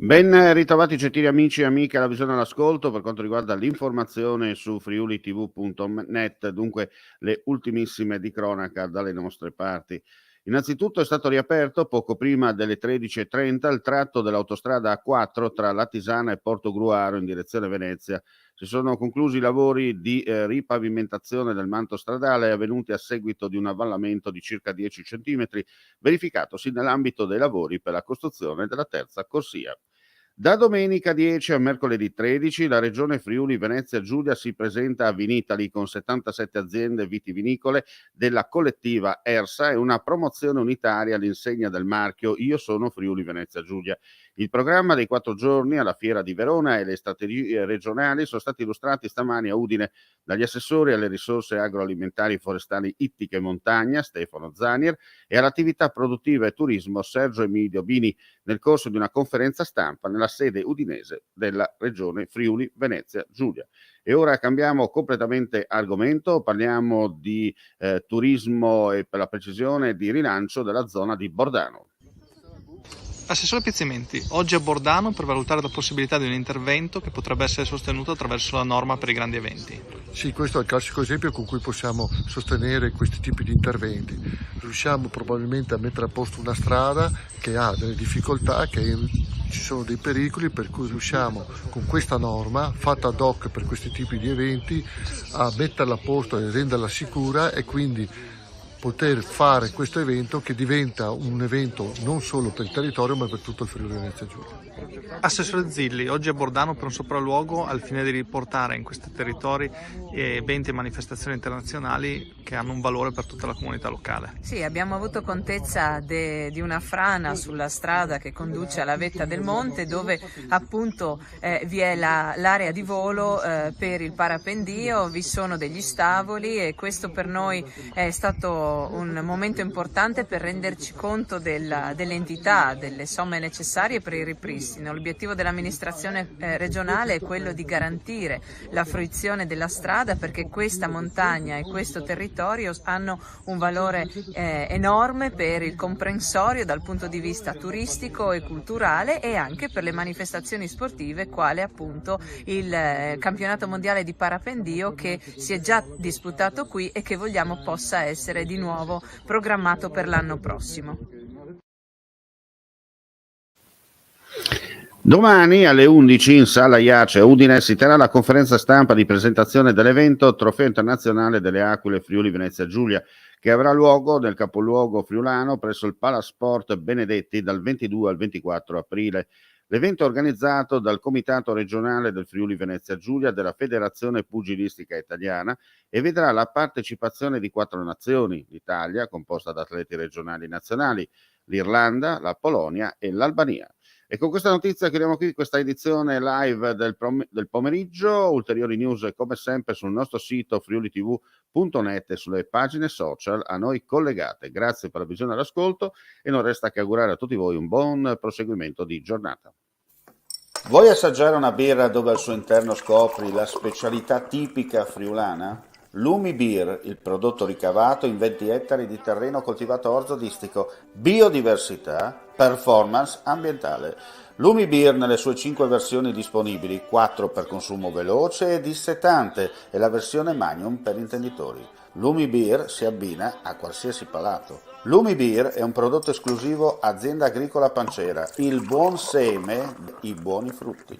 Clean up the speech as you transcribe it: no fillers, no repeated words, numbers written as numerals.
Ben ritrovati gentili amici e amiche alla visione all'ascolto per quanto riguarda l'informazione su friulitv.net, dunque le ultimissime di cronaca dalle nostre parti. Innanzitutto è stato riaperto poco prima delle 13:30 il tratto dell'autostrada A4 tra Latisana e Portogruaro in direzione Venezia. Si sono conclusi i lavori di ripavimentazione del manto stradale avvenuti a seguito di un avvallamento di circa 10 centimetri verificatosi nell'ambito dei lavori per la costruzione della terza corsia. Da domenica 10 a mercoledì 13 la regione Friuli Venezia Giulia si presenta a Vinitali con 77 aziende vitivinicole della collettiva ERSA e una promozione unitaria all'insegna del marchio Io sono Friuli Venezia Giulia. Il programma dei 4 giorni alla Fiera di Verona e le strategie regionali sono stati illustrati stamani a Udine dagli assessori alle risorse agroalimentari, forestali, ittiche e montagna Stefano Zanier e all'attività produttiva e turismo Sergio Emilio Bini nel corso di una conferenza stampa nella sede udinese della regione Friuli Venezia Giulia. E ora cambiamo completamente argomento, parliamo di turismo e per la precisione di rilancio della zona di Bordano. Assessore Piazzimenti, oggi a Bordano per valutare la possibilità di un intervento che potrebbe essere sostenuto attraverso la norma per i grandi eventi. Sì, questo è il classico esempio con cui possiamo sostenere questi tipi di interventi. Riusciamo probabilmente a mettere a posto una strada che ha delle difficoltà, che ci sono dei pericoli, per cui riusciamo con questa norma fatta ad hoc per questi tipi di eventi a metterla a posto e renderla sicura e quindi poter fare questo evento che diventa un evento non solo per il territorio ma per tutto il Friuli Venezia Giulia. Assessore Zilli, oggi a Bordano per un sopralluogo al fine di riportare in questi territori eventi e manifestazioni internazionali che hanno un valore per tutta la comunità locale. Sì, abbiamo avuto contezza di una frana sulla strada che conduce alla vetta del monte dove appunto vi è l'area di volo per il parapendio, vi sono degli stavoli e questo per noi è stato un momento importante per renderci conto dell'entità, delle somme necessarie per il ripristino. L'obiettivo dell'amministrazione regionale è quello di garantire la fruizione della strada perché questa montagna e questo territorio hanno un valore enorme per il comprensorio dal punto di vista turistico e culturale e anche per le manifestazioni sportive quale appunto il campionato mondiale di parapendio che si è già disputato qui e che vogliamo possa essere di nuovo programmato per l'anno prossimo. Domani alle 11 in Sala Iace a Udine si terrà la conferenza stampa di presentazione dell'evento Trofeo Internazionale delle Aquile Friuli Venezia Giulia, che avrà luogo nel capoluogo friulano presso il Palasport Benedetti dal 22 al 24 aprile. L'evento è organizzato dal Comitato regionale del Friuli Venezia Giulia della Federazione Pugilistica Italiana e vedrà la partecipazione di 4 nazioni: l'Italia, composta da atleti regionali e nazionali, l'Irlanda, la Polonia e l'Albania. E con questa notizia chiudiamo qui questa edizione live del pomeriggio. Ulteriori news come sempre sul nostro sito friulitv.net e sulle pagine social a noi collegate. Grazie per la visione e l'ascolto e non resta che augurare a tutti voi un buon proseguimento di giornata. Vuoi assaggiare una birra dove al suo interno scopri la specialità tipica friulana? Lumi Beer, il prodotto ricavato in 20 ettari di terreno coltivato orzodistico, biodiversità, performance ambientale. Lumi Beer nelle sue 5 versioni disponibili, 4 per consumo veloce e dissetante e la versione Magnum per intenditori. Lumi Beer si abbina a qualsiasi palato. Lumi Beer è un prodotto esclusivo Azienda Agricola Pancera, il buon seme, i buoni frutti.